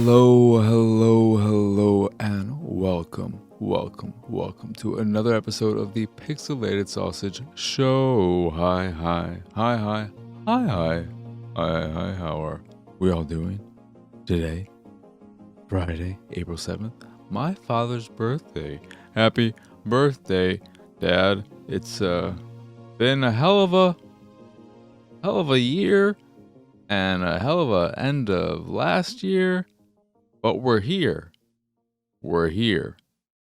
Hello, and welcome to another episode of the Pixelated Sausage Show. Hi, how are we all doing today? Friday, April 7th, my father's birthday. Happy birthday, Dad. It's been a hell of a year and a hell of a end of last year. But we're here.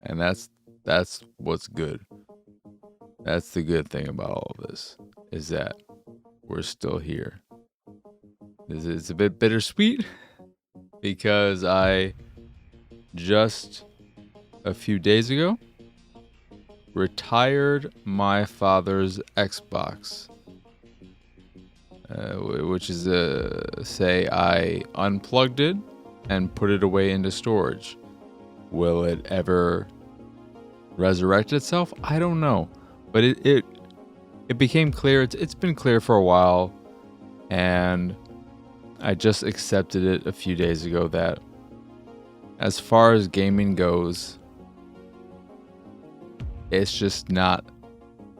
And that's what's good. That's the good thing about all of this, is that we're still here. It's a bit bittersweet because I just a few days ago retired my father's Xbox, which is say I unplugged it and put it away into storage. Will it ever resurrect itself? I don't know. But it became clear. It's been clear for a while, and I just accepted it a few days ago that as far as gaming goes, it's just not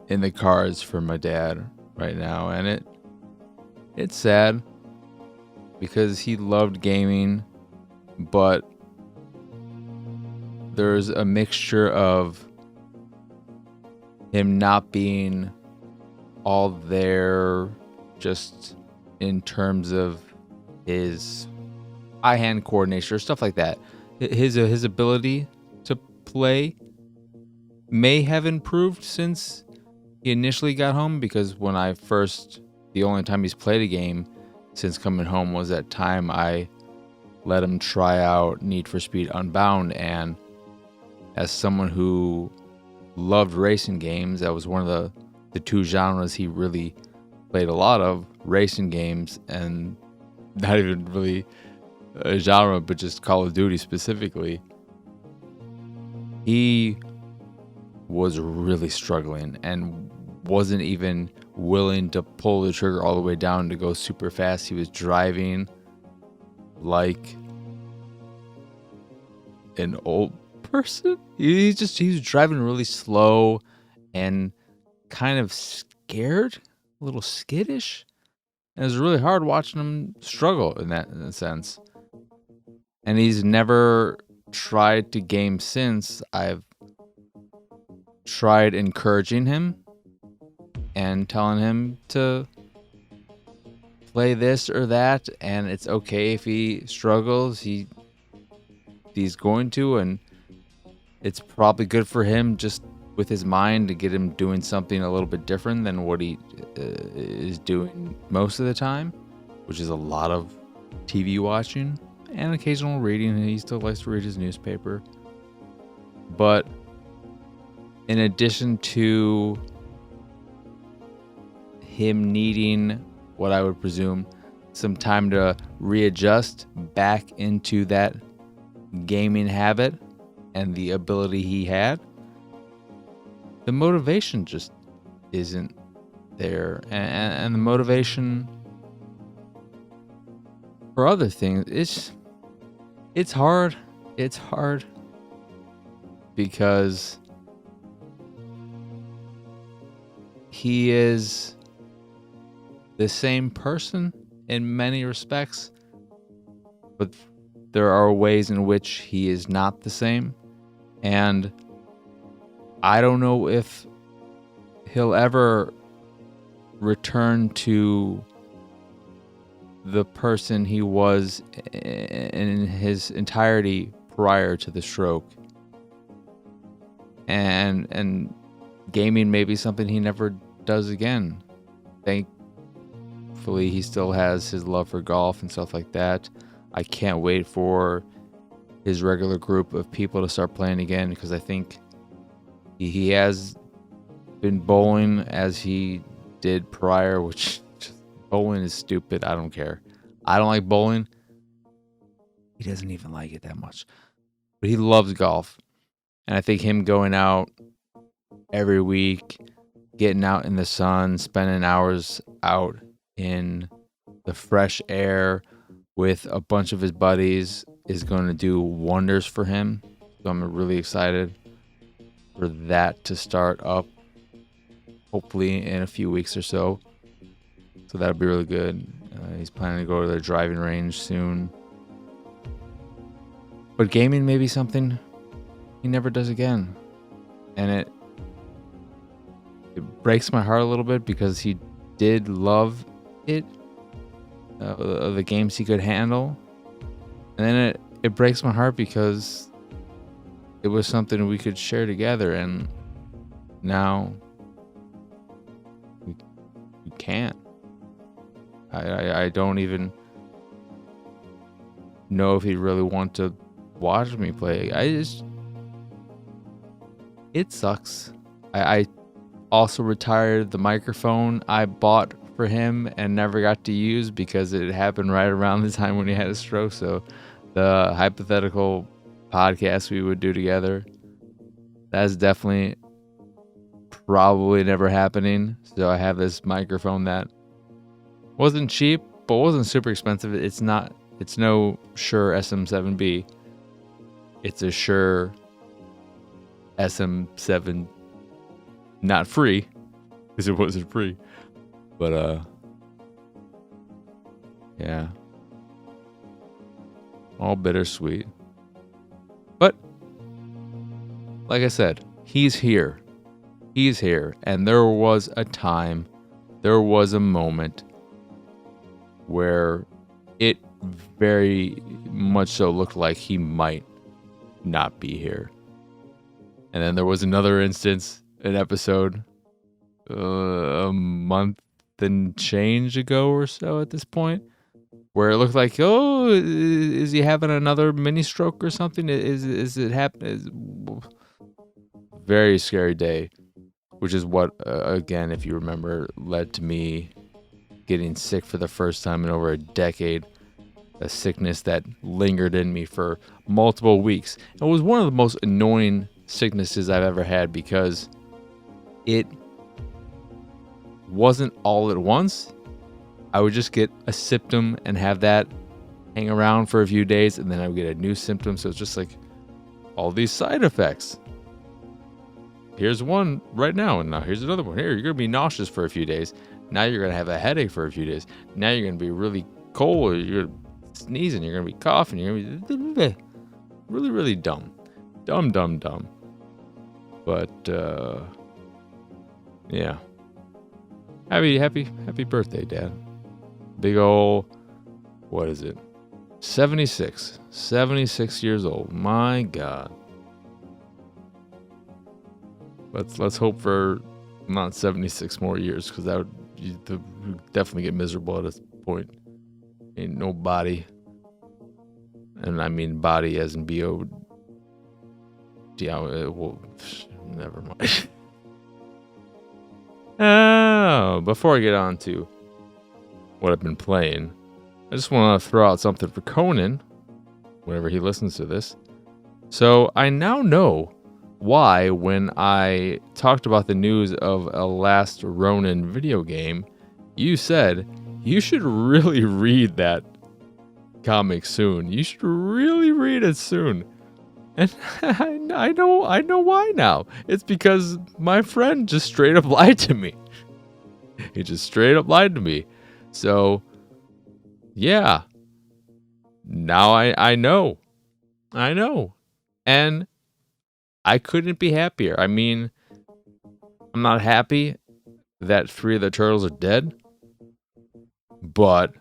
in the cards for my dad right now, and it's sad because he loved gaming. But there's a mixture of him not being all there just in terms of his eye-hand coordination or stuff like that. His ability to play may have improved since he initially got home, because the only time he's played a game since coming home was that time I let him try out Need for Speed Unbound, and as someone who loved racing games, that was one of the two genres he really played a lot of, racing games, and not even really a genre, but just Call of Duty specifically. He was really struggling and wasn't even willing to pull the trigger all the way down to go super fast. He was driving like an old person. He was driving really slow and kind of scared, a little skittish. And it was really hard watching him struggle in a sense. And he's never tried to game since. I've tried encouraging him and telling him to play this or that, and it's okay if he struggles. He's going to, and it's probably good for him just with his mind to get him doing something a little bit different than what he is doing most of the time, which is a lot of TV watching and occasional reading. And he still likes to read his newspaper. But in addition to him needing what I would presume some time to readjust back into that gaming habit and the ability he had, the motivation just isn't there. And the motivation for other things, it's hard. It's hard because he is the same person in many respects, but there are ways in which he is not the same. And I don't know if he'll ever return to the person he was in his entirety prior to the stroke. And gaming may be something he never does again. Thankfully, he still has his love for golf and stuff like that. I can't wait for his regular group of people to start playing again, because I think he has been bowling as he did prior, which bowling is stupid. I don't care. I don't like bowling. He doesn't even like it that much. But he loves golf. And I think him going out every week, getting out in the sun, spending hours out in the fresh air with a bunch of his buddies is going to do wonders for him. So I'm really excited for that to start up, hopefully in a few weeks or so. So that'll be really good. He's planning to go to the driving range soon. But gaming may be something he never does again. And it breaks my heart a little bit because he did love it, the games he could handle. And then it breaks my heart because it was something we could share together, and now we can't. I don't even know if he'd really want to watch me play. It sucks. I also retired the microphone I bought for him and never got to use because it happened right around the time when he had a stroke. So the hypothetical podcast we would do together, that's definitely probably never happening. So I have this microphone that wasn't cheap, but wasn't super expensive. It's no Shure SM7B. It's a Shure SM7, not free, because it wasn't free. But yeah, all bittersweet. But like I said, he's here. He's here, and there was a time, there was a moment where it very much so looked like he might not be here. And then there was another instance, an episode, a month and change ago or so at this point, where it looked like, oh, is he having another mini stroke or something? Is it happening? Very scary day, which is what, again, if you remember, led to me getting sick for the first time in over a decade. A sickness that lingered in me for multiple weeks. It was one of the most annoying sicknesses I've ever had because it wasn't all at once. I would just get a symptom and have that hang around for a few days, and then I would get a new symptom. So it's just like all these side effects. Here's one right now, and now here's another one. Here, you're going to be nauseous for a few days. Now you're going to have a headache for a few days. Now you're going to be really cold. You're going to sneezing. You're going to be coughing. You're going to be really, really dumb. Dumb. But, yeah. Happy birthday, Dad. Big ol', what is it? 76 years old. My God. Let's hope for not 76 more years, because that would definitely get miserable at this point. Ain't no body, and I mean body as in B-O. Yeah, well, never mind. Oh, before I get on to what I've been playing, I just want to throw out something for Conan whenever he listens to this. So I now know why, when I talked about the news of a Last Ronin video game, you said you should really read that comic soon. You should really read it soon. And I know why now. It's because my friend just straight up lied to me. He just straight up lied to me. So, yeah. Now I know. I know. And I couldn't be happier. I mean, I'm not happy that 3 of the turtles are dead, but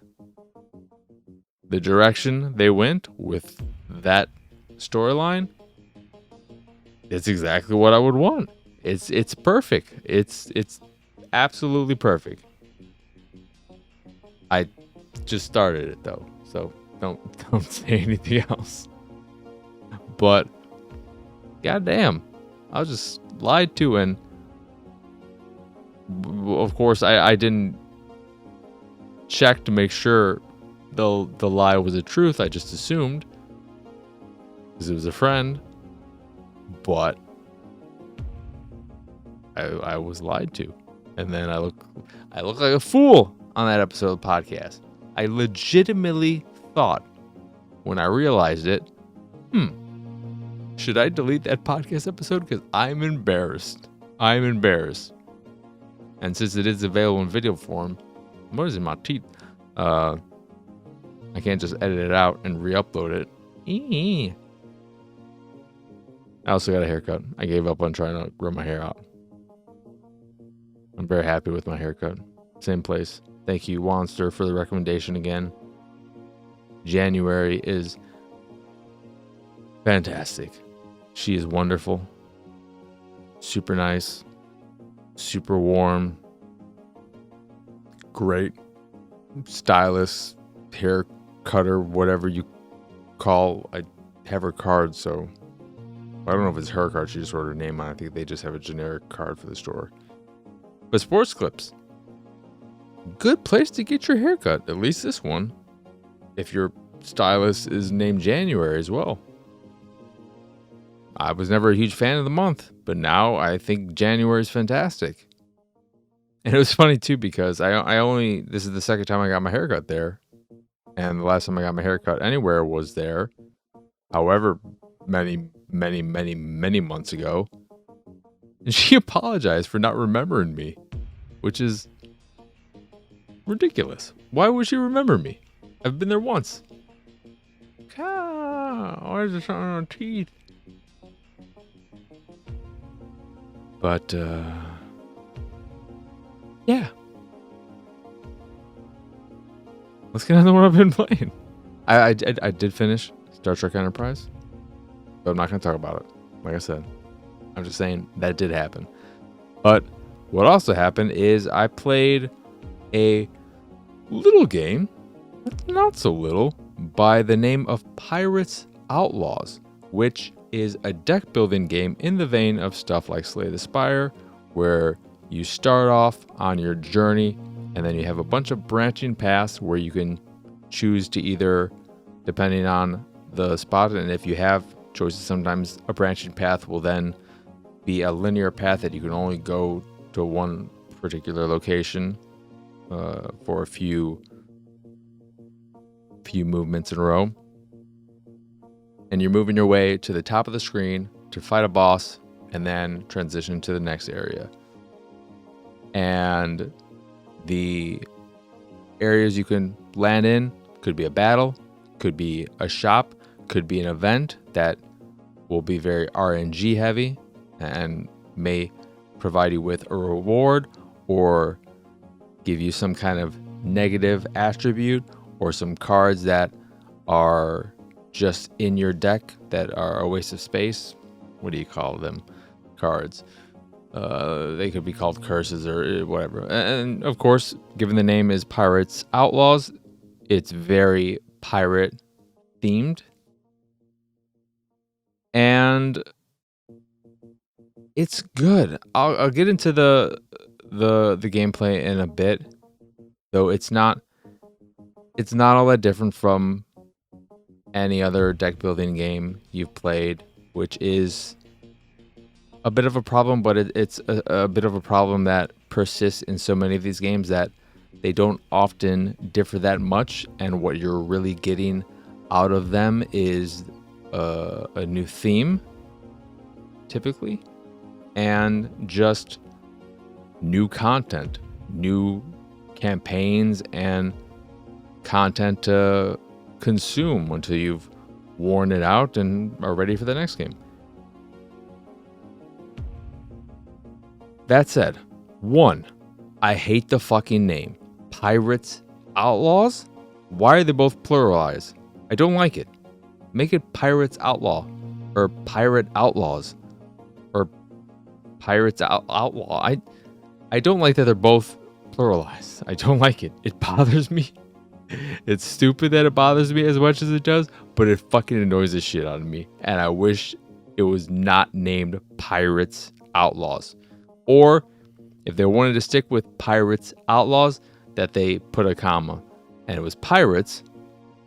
the direction they went with that storyline, it's exactly what I would want. It's perfect. It's absolutely perfect. I just started it though, so don't say anything else. But goddamn, I was just lied to, and of course I didn't check to make sure the lie was the truth. I just assumed because it was a friend, but I was lied to, and then I look like a fool on that episode of the podcast. I legitimately thought when I realized it, should I delete that podcast episode? Because I'm embarrassed. And since it is available in video form, what is in my teeth? I can't just edit it out and re-upload it. I also got a haircut. I gave up on trying to grow my hair out. I'm very happy with my haircut. Same place. Thank you, Wanster, for the recommendation again. January is fantastic. She is wonderful. Super nice. Super warm. Great. Stylist, hair cutter, whatever you call. I have her card, so I don't know if it's her card. She just wrote her name on it. I think they just have a generic card for the store. But Sports Clips, good place to get your haircut. At least this one. If your stylist is named January as well. I was never a huge fan of the month, but now I think January is fantastic. And it was funny too because this is the second time I got my haircut there. And the last time I got my haircut anywhere was there. However, many months ago. And she apologized for not remembering me, which is ridiculous. Why would she remember me? I've been there once. Why is there something on her teeth? But, yeah. Let's get into what I've been playing. I did finish Star Trek Enterprise, but I'm not going to talk about it. Like I said, I'm just saying that did happen. But what also happened is I played a little game, not so little, by the name of Pirates Outlaws, which is a deck building game in the vein of stuff like Slay the Spire, where you start off on your journey and then you have a bunch of branching paths where you can choose to either, depending on the spot, and if you have choices, sometimes a branching path will then be a linear path that you can only go to one particular location for a few movements in a row. And you're moving your way to the top of the screen to fight a boss and then transition to the next area. And the areas you can land in could be a battle, could be a shop, could be an event that will be very RNG heavy and may provide you with a reward or give you some kind of negative attribute or some cards that are just in your deck that are a waste of space. What do you call them? Cards. They could be called curses or whatever. And of course, given the name is Pirates Outlaws, it's very pirate themed. And it's good. I'll get into the gameplay in a bit, though it's not all that different from any other deck building game you've played, which is a bit of a problem, but it's a bit of a problem that persists in so many of these games that they don't often differ that much, and what you're really getting out of them is a new theme, typically, and just new content, new campaigns, and content to consume until you've worn it out and are ready for the next game. That said, one, I hate the fucking name. Pirates Outlaws? Why are they both pluralized? I don't like it. Make it Pirates Outlaw, or Pirate Outlaws, or Pirates Outlaw. I don't like that they're both pluralized. I don't like it. It bothers me. It's stupid that it bothers me as much as it does, but it fucking annoys the shit out of me. And I wish it was not named Pirates Outlaws. Or if they wanted to stick with Pirates Outlaws, that they put a comma and it was Pirates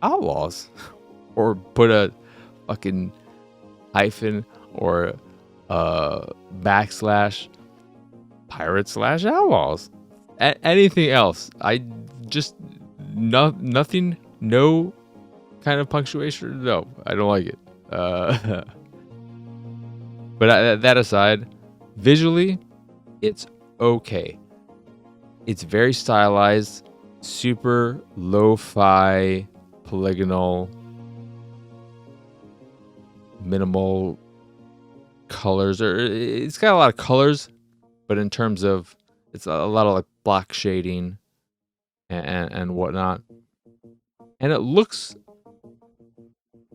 Outlaws. Or put a fucking hyphen or backslash Pirates/Outlaws. Anything else. I just nothing, no kind of punctuation. No, I don't like it. But that aside, visually, it's okay. It's very stylized, super lo-fi, polygonal, minimal colors. Or it's got a lot of colors, but in terms of it's a lot of like black shading and whatnot. And it looks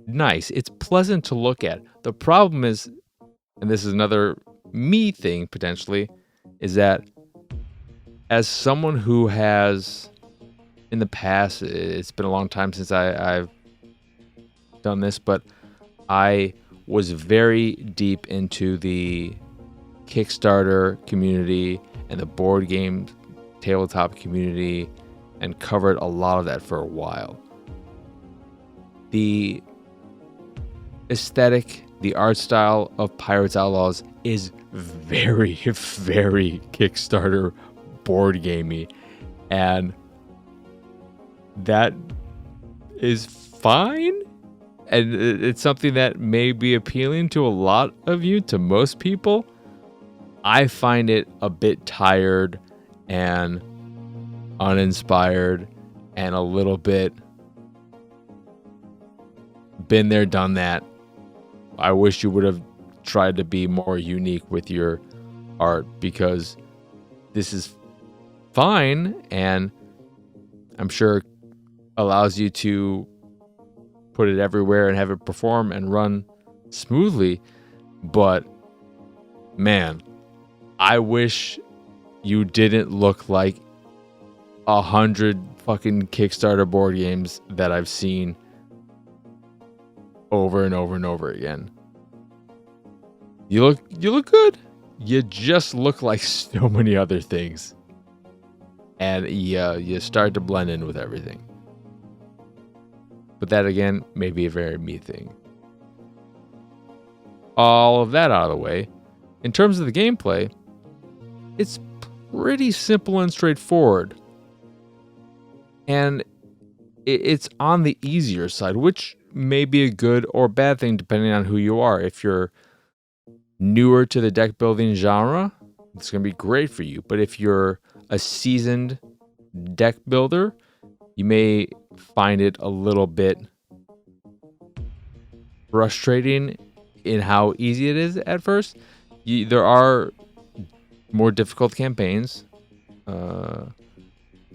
nice. It's pleasant to look at. The problem is, and this is another me thing potentially, is that as someone who has in the past, it's been a long time since I've done this, but I was very deep into the Kickstarter community and the board game tabletop community and covered a lot of that for a while. The aesthetic, the art style of Pirates Outlaws is very, very Kickstarter board gamey, and that is fine. And it's something that may be appealing to a lot of you, to most people. I find it a bit tired and uninspired and a little bit been there, done that. I wish you would have tried to be more unique with your art, because this is fine and I'm sure allows you to put it everywhere and have it perform and run smoothly. But man, I wish you didn't look like 100 fucking Kickstarter board games that I've seen over and over and over again. You look good. You just look like so many other things. And you start to blend in with everything. But that again may be a very me thing. All of that out of the way, in terms of the gameplay, it's pretty simple and straightforward. And it's on the easier side, which may be a good or bad thing depending on who you are. If you're newer to the deck building genre, it's going to be great for you. But if you're a seasoned deck builder, you may find it a little bit frustrating in how easy it is at first. There are more difficult campaigns,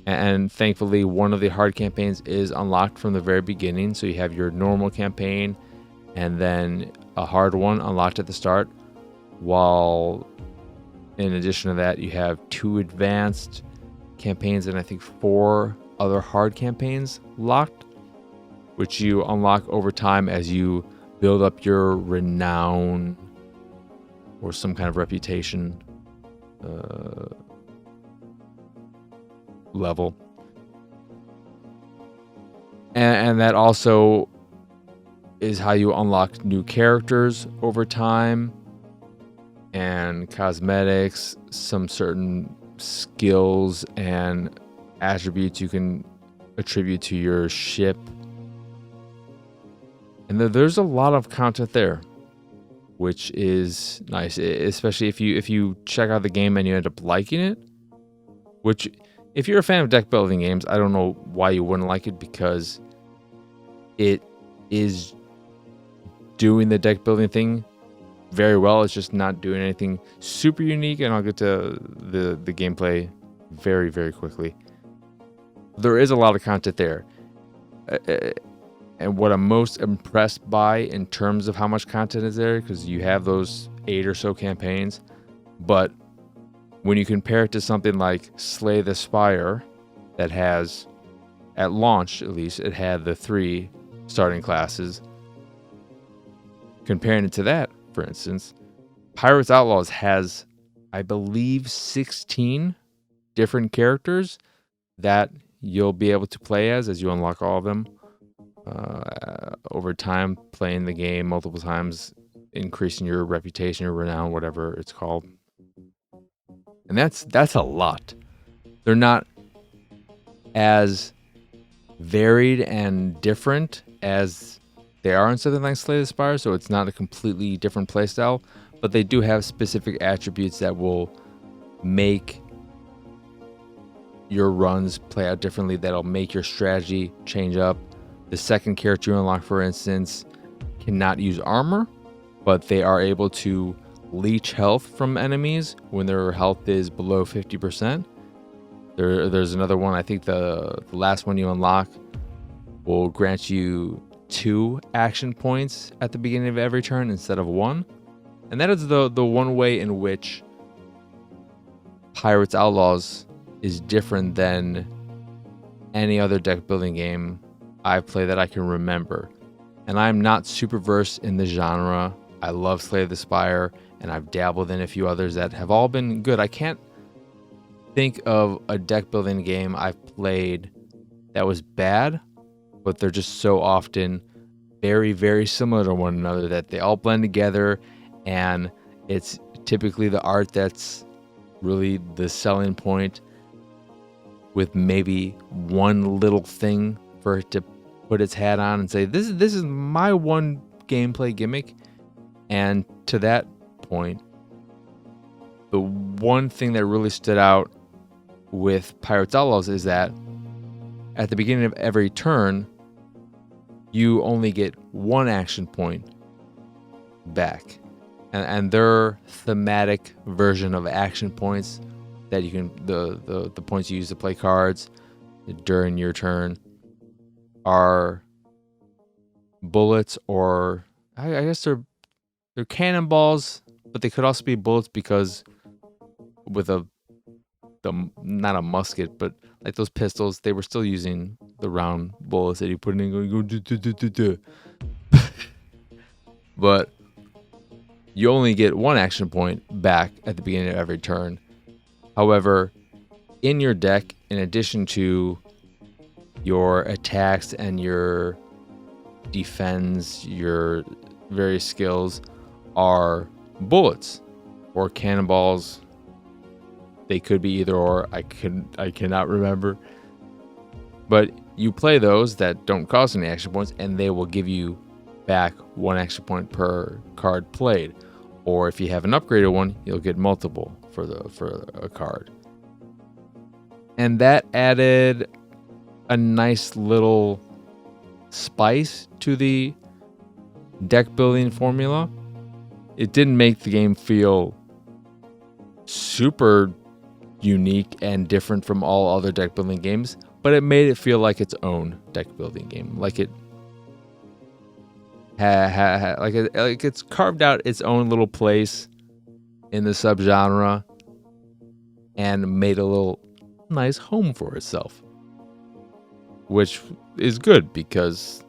and thankfully one of the hard campaigns is unlocked from the very beginning. So you have your normal campaign and then a hard one unlocked at the start, while in addition to that you have 2 advanced campaigns and I think 4 other hard campaigns locked, which you unlock over time as you build up your renown or some kind of reputation level. And that also is how you unlock new characters over time and cosmetics, some certain skills and attributes you can attribute to your ship. And there's a lot of content there, which is nice, especially if you check out the game and you end up liking it. Which, if you're a fan of deck building games, I don't know why you wouldn't like it, because it is doing the deck building thing very well. It's just not doing anything super unique, and I'll get to the gameplay very, very quickly. There is a lot of content there. And what I'm most impressed by in terms of how much content is there, because you have those 8 or so campaigns, but when you compare it to something like Slay the Spire, that has, at launch at least, it had the 3 starting classes. Comparing it to that, for instance, Pirates Outlaws has, I believe, 16 different characters that you'll be able to play as you unlock all of them. Over time, playing the game multiple times, increasing your reputation, your renown, whatever it's called. And that's a lot. They're not as varied and different as they are in something like Slay the Spire, so it's not a completely different playstyle, but they do have specific attributes that will make your runs play out differently, that'll make your strategy change up. The second character you unlock, for instance, cannot use armor, but they are able to leech health from enemies when their health is below 50%. There's another one, I think the last one you unlock will grant you 2 action points at the beginning of every turn instead of 1. And that is the one way in which Pirates Outlaws is different than any other deck building game I've played that I can remember. And I'm not super versed in the genre. I love Slay the Spire, and I've dabbled in a few others that have all been good. I can't think of a deck building game I've played that was bad, but they're just so often very, very similar to one another that they all blend together, and it's typically the art that's really the selling point, with maybe one little thing for it to put its hat on and say, this is my one gameplay gimmick. And to that point, the one thing that really stood out with Pirates Outlaws is that at the beginning of every turn, you only get 1 action point back. And their thematic version of action points that you can, the points you use to play cards during your turn, are bullets, or I guess they're cannonballs, but they could also be bullets, because with not a musket, but like those pistols, they were still using the round bullets that you put in and go. But you only get 1 action point back at the beginning of every turn. However, in your deck, in addition to your attacks and your defense, your various skills, are bullets or cannonballs. They could be either or. I cannot remember. But you play those that don't cost any action points, and they will give you back 1 action point per card played. Or if you have an upgraded one, you'll get multiple for a card. And that added a nice little spice to the deck building formula. It didn't make the game feel super unique and different from all other deck building games, but it made it feel like its own deck building game, like it like it's carved out its own little place in the subgenre and made a little nice home for itself, which is good, because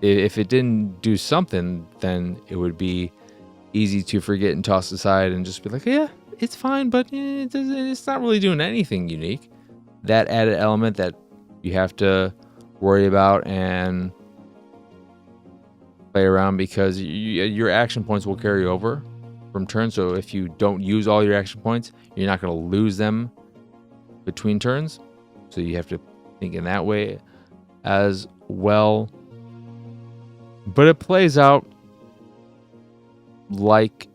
if it didn't do something, then it would be easy to forget and toss aside and just be like, yeah, it's fine, but it's not really doing anything unique. That added element that you have to worry about and play around, because your action points will carry over from turns. So if you don't use all your action points, you're not going to lose them between turns. So you have to think in that way as well. But it plays out like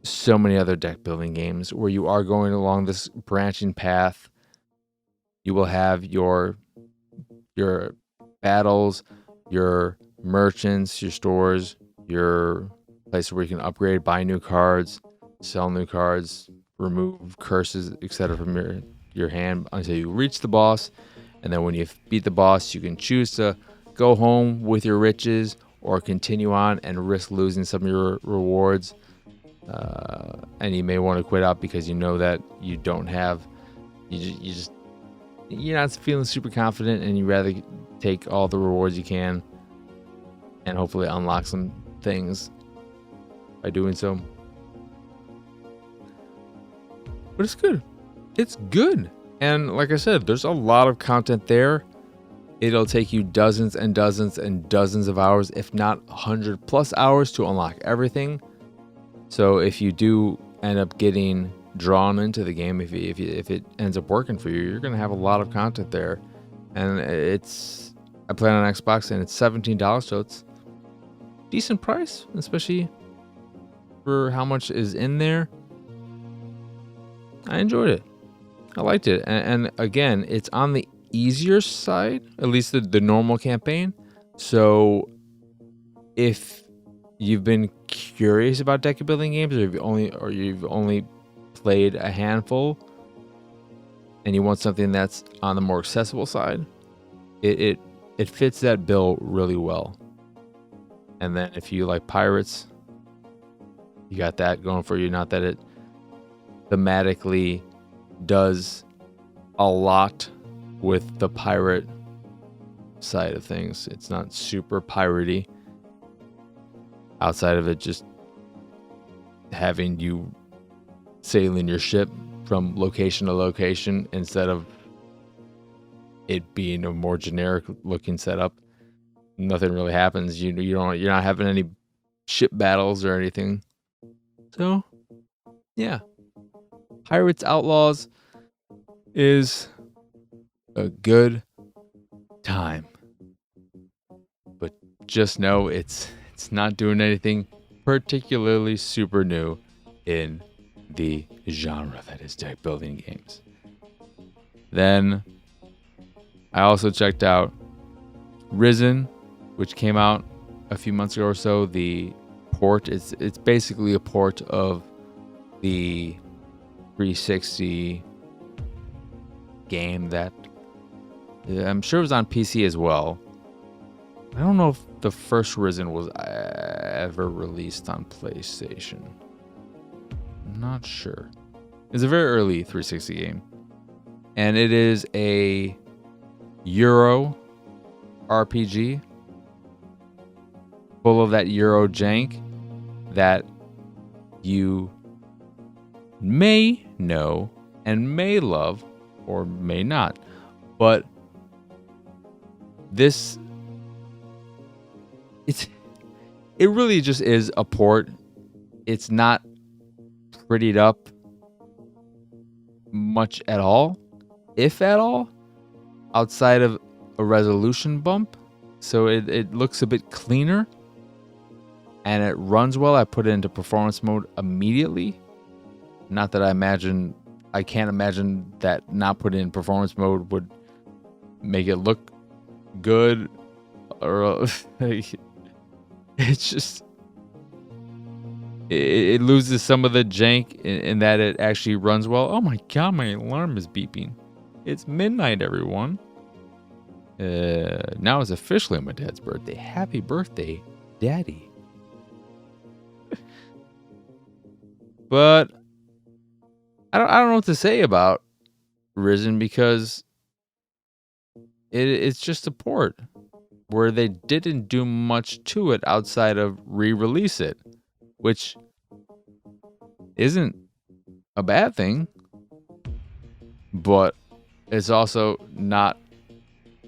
so many other deck building games, where you are going along this branching path. You will have your battles, your merchants, your stores, your places where you can upgrade, buy new cards, sell new cards, remove curses, etc. from your hand until you reach the boss. And then when you beat the boss, you can choose to go home with your riches or continue on and risk losing some of your rewards. And you may want to quit out because you know that you don't have, you're not feeling super confident, and you rather take all the rewards you can and hopefully unlock some things by doing so. But it's good. It's good. And like I said, there's a lot of content there. It'll take you dozens and dozens and dozens of hours, if not 100+ hours, to unlock everything. So if you do end up getting drawn into the game, if it ends up working for you, you're going to have a lot of content there. And it's I play it on Xbox and it's $17, so it's decent price, especially for how much is in there. I enjoyed it. I liked it. And again, it's on the easier side, at least the normal campaign. So if you've been curious about deck building games, or you've only played a handful and you want something that's on the more accessible side, it fits that bill really well. And then if you like pirates, you got that going for you. Not that it thematically does a lot with the pirate side of things. It's not super piratey. Outside of it just having you sailing your ship from location to location instead of it being a more generic looking setup. Nothing really happens. You're not having any ship battles or anything. So yeah, Pirates Outlaws is a good time, but just know it's not doing anything particularly super new in the genre that is deck building games. Then I also checked out Risen, which came out a few months ago or so. The port, it's basically a port of the 360 game that I'm sure was on PC as well. I don't know if the first Risen was ever released on PlayStation. I'm not sure. It's a very early 360 game. And it is a Euro RPG full of that Euro jank that you may know and may love or may not. But this, it really just is a port. It's not prettied up much at all, if at all, outside of a resolution bump. So it looks a bit cleaner and it runs well. I put it into performance mode immediately. Not that I can't imagine that not put it in performance mode would make it look good, or it's just it loses some of the jank in that it actually runs well. Oh my god, my alarm is beeping. It's midnight, everyone. Now it's officially my dad's birthday. Happy birthday, Daddy. But I don't know what to say about Risen because it's just a port where they didn't do much to it outside of re-release it, which isn't a bad thing, but it's also not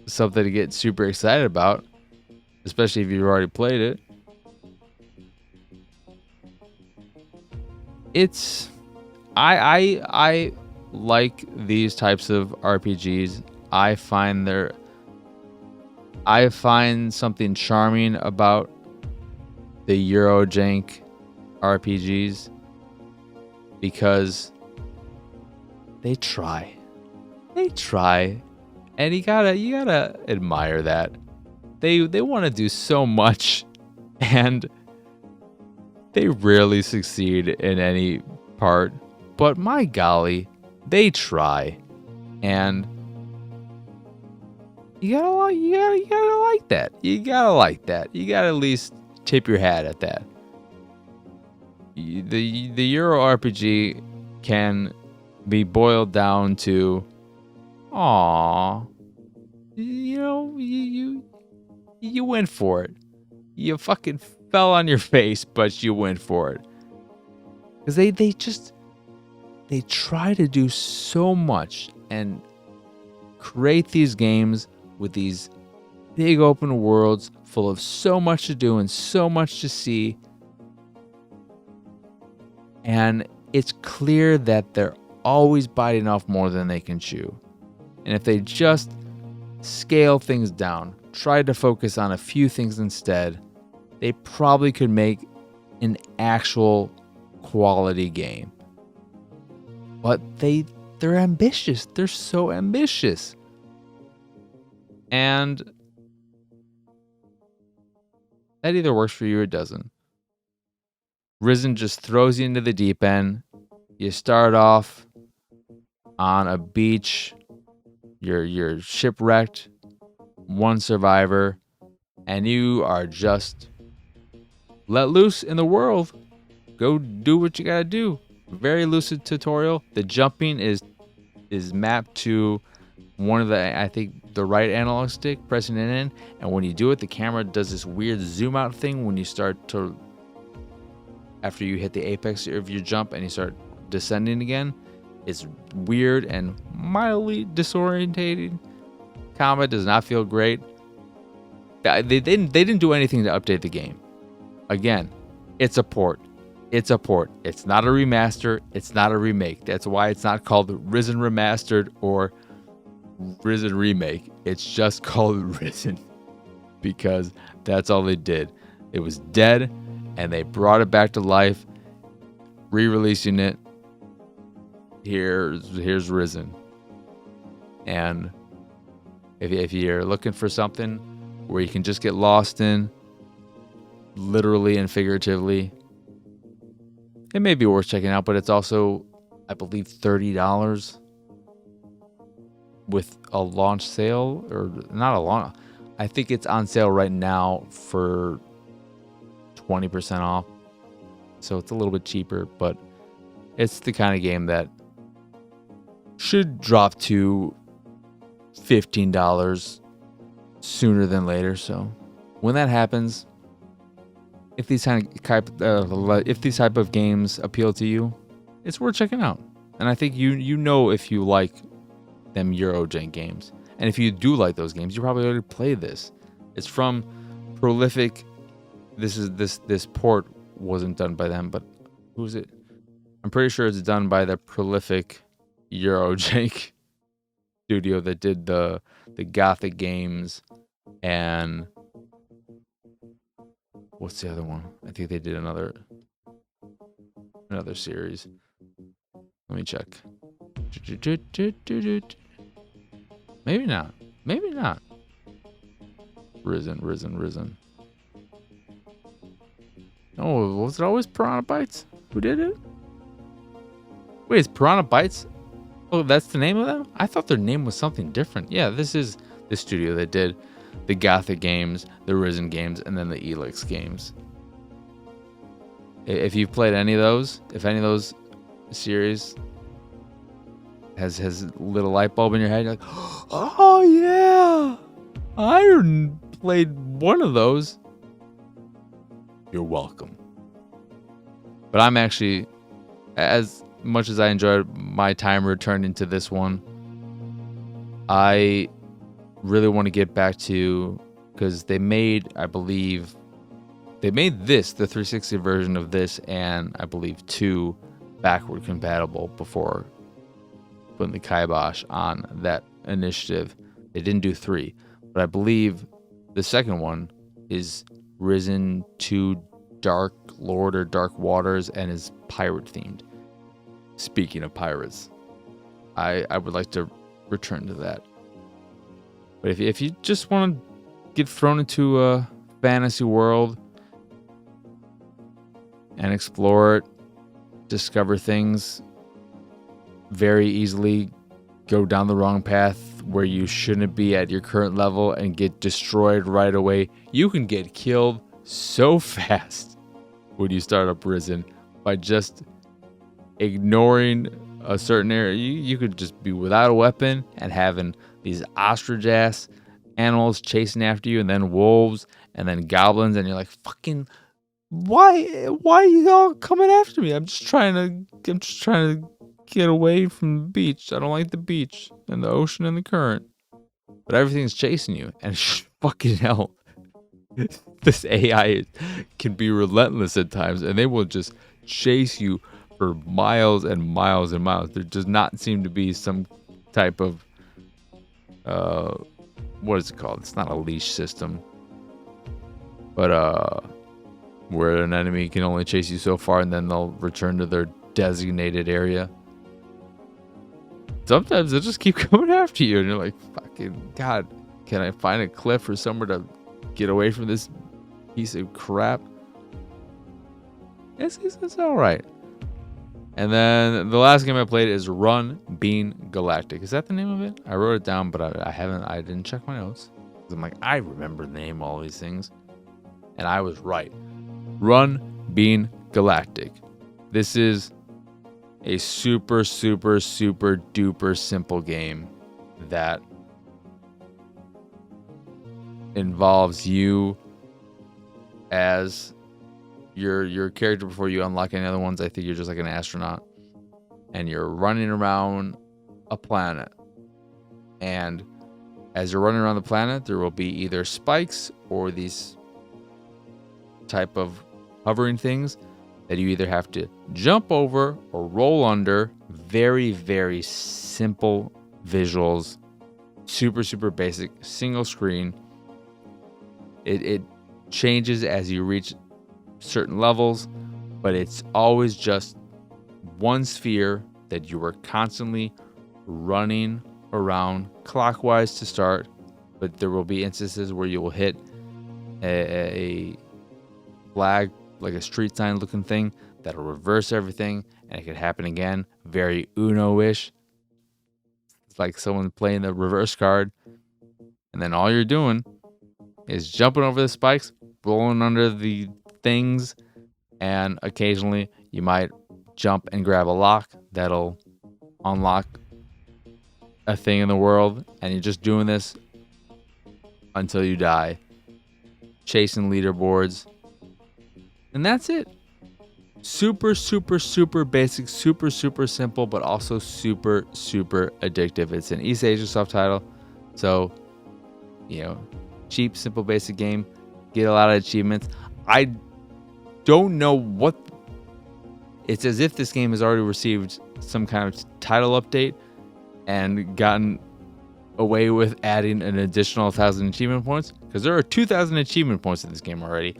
something to get super excited about, especially if you've already played it. I like these types of RPGs. I find something charming about the Eurojank RPGs because they try, and you gotta admire that. They want to do so much, and they rarely succeed in any part. But my golly, they try, and you gotta like that. You gotta like that. You gotta at least tip your hat at that. The Euro RPG can be boiled down to, aww, you went for it. You fucking fell on your face, but you went for it. Because they try to do so much and create these games with these big open worlds full of so much to do and so much to see. And it's clear that they're always biting off more than they can chew. And if they just scale things down, tried to focus on a few things instead, they probably could make an actual quality game. But they're ambitious. They're so ambitious. And that either works for you or doesn't. Risen just throws you into the deep end. You start off on a beach. You're shipwrecked. One survivor. And you are just let loose in the world. Go do what you gotta do. Very lucid tutorial. The jumping is mapped to one of the right analog stick, pressing it in, and when you do it, the camera does this weird zoom out thing when you start to, after you hit the apex of your jump and you start descending again. It's weird and mildly disorientating. Combat does not feel great. They didn't do anything to update the game. Again, it's a port. It's a port. It's not a remaster. It's not a remake. That's why it's not called Risen Remastered or Risen Remake. It's just called Risen because that's all they did. It was dead and they brought it back to life, re-releasing it. Here's Risen. And if you're looking for something where you can just get lost in, literally and figuratively, it may be worth checking out, but it's also, I believe, $30 with a launch sale, or not a launch. I think it's on sale right now for 20% off. So it's a little bit cheaper, but it's the kind of game that should drop to $15 sooner than later. So when that happens, if these type of games appeal to you, it's worth checking out. And I think you know if you like them Eurogen games, and if you do like those games, you probably already played this. It's from Prolific. This port wasn't done by them, but who is it? I'm pretty sure it's done by the Prolific Eurojank studio that did the Gothic games and what's the other one? I think they did another series. Let me check. Maybe not. Maybe not. Risen. Oh, was it always Piranha Bytes? Who did it? Wait, is Piranha Bytes? Oh, that's the name of them? I thought their name was something different. Yeah, this is the studio that did the Gothic games, the Risen games, and then the Elix games. If you've played any of those, if any of those series has lit a light bulb in your head, you're like, oh yeah, I played one of those. You're welcome. But I'm actually, as much as I enjoyed my time returning to this one, I really want to get back to, because they made, I believe, they made this, the 360 version of this, and I believe 2 backward compatible before putting the kibosh on that initiative. They didn't do 3, but I believe the second one is Risen 2 Dark Lord or Dark Waters and is pirate themed. Speaking of pirates, I would like to return to that. But if you just want to get thrown into a fantasy world and explore it, discover things, very easily go down the wrong path where you shouldn't be at your current level and get destroyed right away. You can get killed so fast when you start up Risen by just ignoring a certain area. You could just be without a weapon and having these ostrich ass animals chasing after you, and then wolves, and then goblins, and you're like, fucking, why are you all coming after me? I'm just trying to get away from the beach. I don't like the beach and the ocean and the current. But everything's chasing you, and fucking hell, this AI can be relentless at times, and they will just chase you for miles and miles and miles. There does not seem to be some type of what is it called? It's not a leash system, but where an enemy can only chase you so far and then they'll return to their designated area. Sometimes they'll just keep coming after you, and you're like, fucking God, can I find a cliff or somewhere to get away from this piece of crap? It's all right. And then the last game I played is RunBean Galactic. Is that the name of it? I wrote it down, but I didn't check my notes. I'm like, I remember the name of all these things. And I was right. RunBean Galactic. This is a super, super, super duper simple game that involves you as your character before you unlock any other ones. I think you're just like an astronaut, and you're running around a planet. And as you're running around the planet, there will be either spikes or these type of hovering things that you either have to jump over or roll under. Very, very simple visuals. Super, super basic. Single screen. It changes as you reach certain levels, but it's always just one sphere that you are constantly running around clockwise to start, but there will be instances where you will hit a flag, like a street sign looking thing, that'll reverse everything, and it could happen again. Very Uno-ish. It's like someone playing the reverse card, and then all you're doing is jumping over the spikes, rolling under the things, and occasionally you might jump and grab a lock that'll unlock a thing in the world, and you're just doing this until you die, chasing leaderboards, and that's it. Super, super, super basic, super, super simple, but also super, super addictive. It's an East Asia subtitle, so, you know, cheap, simple, basic game. Get a lot of achievements. I don't know what... It's as if this game has already received some kind of title update and gotten away with adding an additional 1,000 achievement points, because there are 2,000 achievement points in this game already.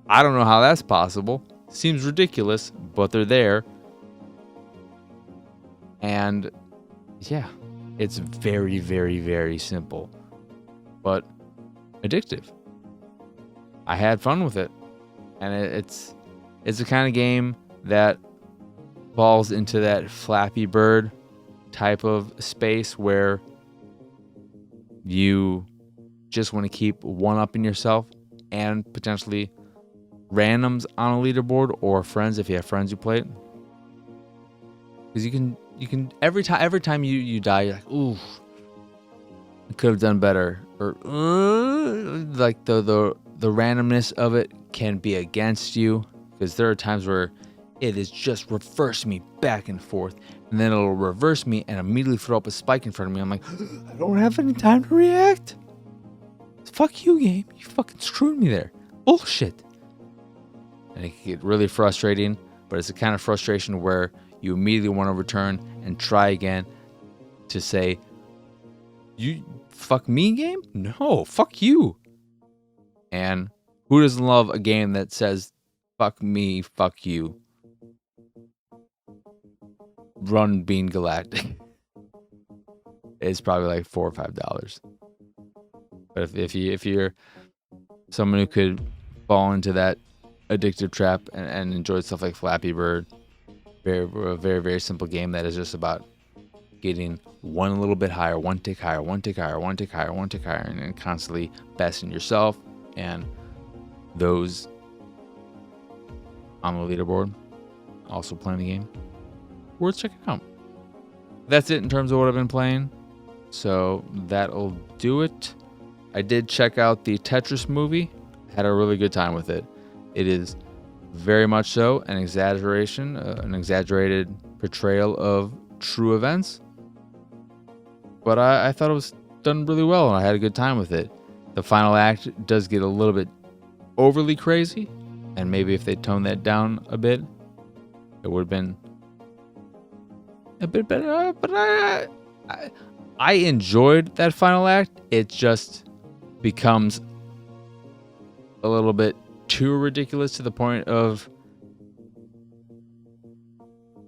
I don't know how that's possible. Seems ridiculous, but they're there. And yeah, it's very, very, very simple, but addictive. I had fun with it, and it's the kind of game that falls into that Flappy Bird type of space where you just want to keep one-upping yourself, and potentially randoms on a leaderboard, or friends if you have friends who play it. Because you can every time you die, you're like, ooh, I could have done better, or like the randomness of it can be against you, because there are times where it is just reverse me back and forth, and then it'll reverse me and immediately throw up a spike in front of me. I'm like, I don't have any time to react. Fuck you, game. You fucking screwed me there. Bullshit. And it can get really frustrating, but it's the kind of frustration where you immediately want to return and try again to say, you fuck me, game? No, fuck you. And who doesn't love a game that says, fuck me, fuck you? RunBean Galactic. It's probably like $4 or $5. But if you're someone who could fall into that addictive trap and enjoy stuff like Flappy Bird, very, very, very simple game that is just about getting one little bit higher, one tick higher, one tick higher, one tick higher, one tick higher, and then constantly besting yourself and those on the leaderboard also playing the game. Worth checking out. That's it in terms of what I've been playing. So that'll do it. I did check out the Tetris movie. Had a really good time with it. It is very much so an exaggeration, an exaggerated portrayal of true events. But I thought it was done really well, and I had a good time with it. The final act does get a little bit overly crazy, and maybe if they toned that down a bit, it would have been a bit better. But I enjoyed that final act. It just becomes a little bit too ridiculous to the point of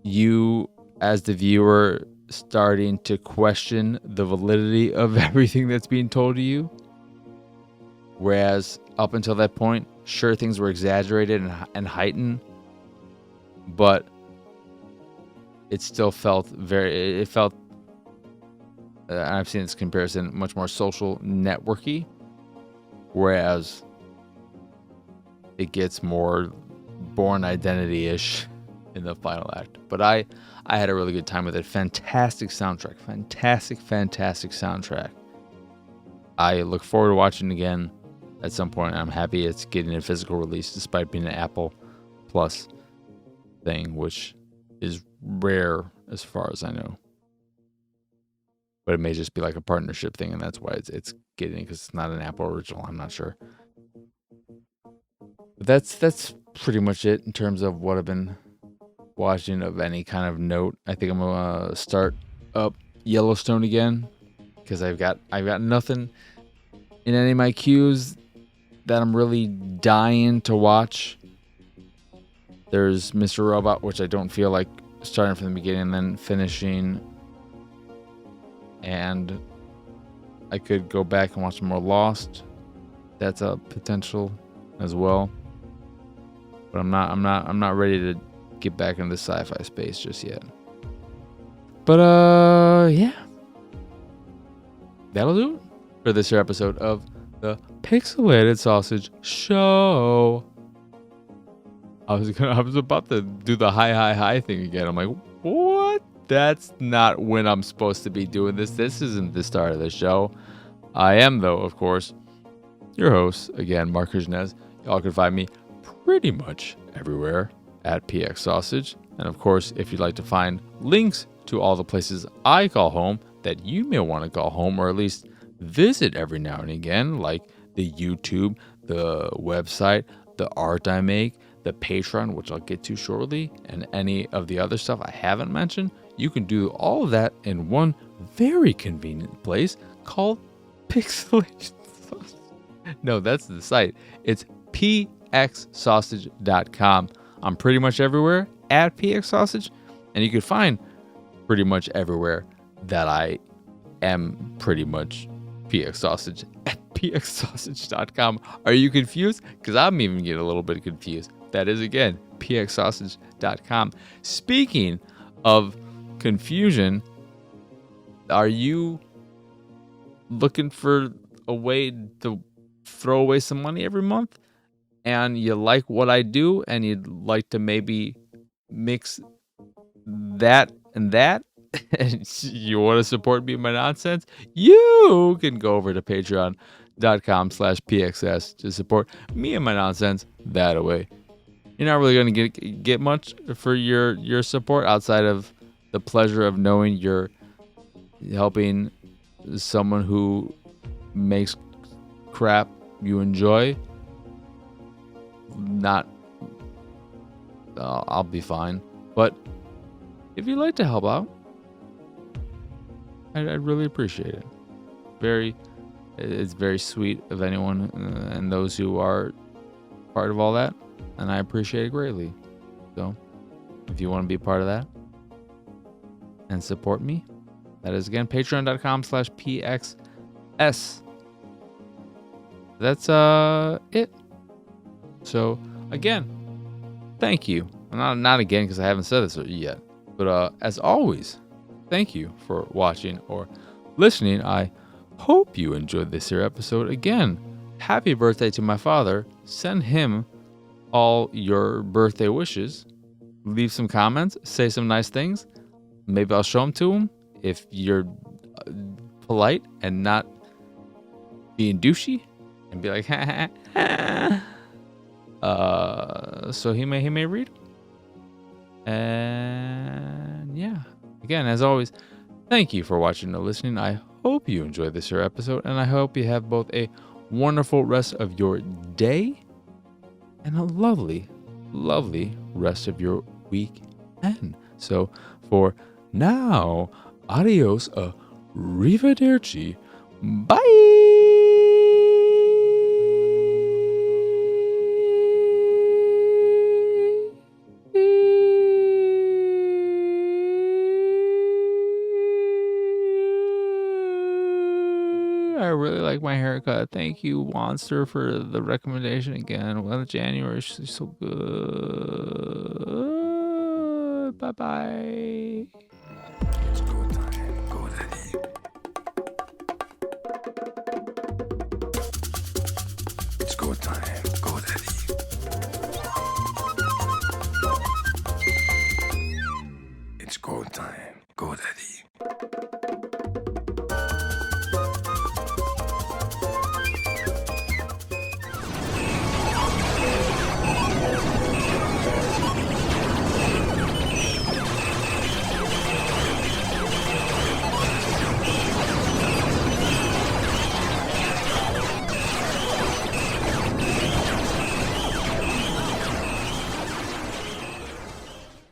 you as the viewer starting to question the validity of everything that's being told to you. Whereas up until that point, sure, things were exaggerated and heightened, but it still felt I've seen this comparison, much more social networky, whereas it gets more Born Identity-ish in the final act. But I had a really good time with it. Fantastic soundtrack. Fantastic soundtrack. I look forward to watching it again at some point. I'm happy it's getting a physical release despite being an Apple Plus thing, which is rare as far as I know. But it may just be like a partnership thing, and that's why it's getting, because it's not an Apple original. I'm not sure. But that's pretty much it in terms of what I've been watching of any kind of note. I think I'm gonna start up Yellowstone again, because I've got nothing in any of my queues that I'm really dying to watch. There's Mr. Robot, which I don't feel like starting from the beginning and then finishing. And I could go back and watch some more Lost. That's a potential as well. But I'm not ready to get back into the sci-fi space just yet. But yeah. That'll do it for this here episode of the Pixelated Sausage Show. I was about to do the hi thing again. I'm like, what? That's not when I'm supposed to be doing this. This isn't the start of the show. I am, though, of course, your host, again, Mark Kuznez. Y'all can find me pretty much everywhere at PX Sausage. And, of course, if you'd like to find links to all the places I call home that you may want to call home, or at least visit every now and again, like the YouTube, the website, the art I make, the Patreon, which I'll get to shortly, and any of the other stuff I haven't mentioned, you can do all of that in one very convenient place called Pixelated Sausage. No, that's the site. It's pxsausage.com. I'm pretty much everywhere at PX Sausage, and you can find pretty much everywhere that I am pretty much PX Sausage at pxsausage.com. Are you confused? Because I'm even getting a little bit confused. That is, again, pxsausage.com. Speaking of confusion, are you looking for a way to throw away some money every month, and you like what I do, and you'd like to maybe mix that and that, and you want to support me in my nonsense? You can go over to patreon.com/pxs to support me and my nonsense that way. You're not really going to get much for your support outside of the pleasure of knowing you're helping someone who makes crap you enjoy. I'll be fine. But if you'd like to help out, I'd really appreciate it. It's very sweet of anyone and those who are part of all that, and I appreciate it greatly. So, if you want to be a part of that and support me, that is, again, patreon.com/pxs. That's it. So, again, thank you. Not again, because I haven't said this yet. But as always, thank you for watching or listening. I hope you enjoyed this here episode. Again, happy birthday to my father. Send him all your birthday wishes. Leave some comments. Say some nice things. Maybe I'll show them to him if you're polite and not being douchey, and be like, ha ha ha. So he may read. And yeah, again, as always, thank you for watching and listening. I hope you enjoyed this here episode, and I hope you have both a wonderful rest of your day and a lovely, lovely rest of your weekend. So for now, adios, Arrivederci. Bye. I really like my haircut. Thank you, Monster, for the recommendation again. Well, January is so good. Bye bye. It's go time. Go daddy. It's go time.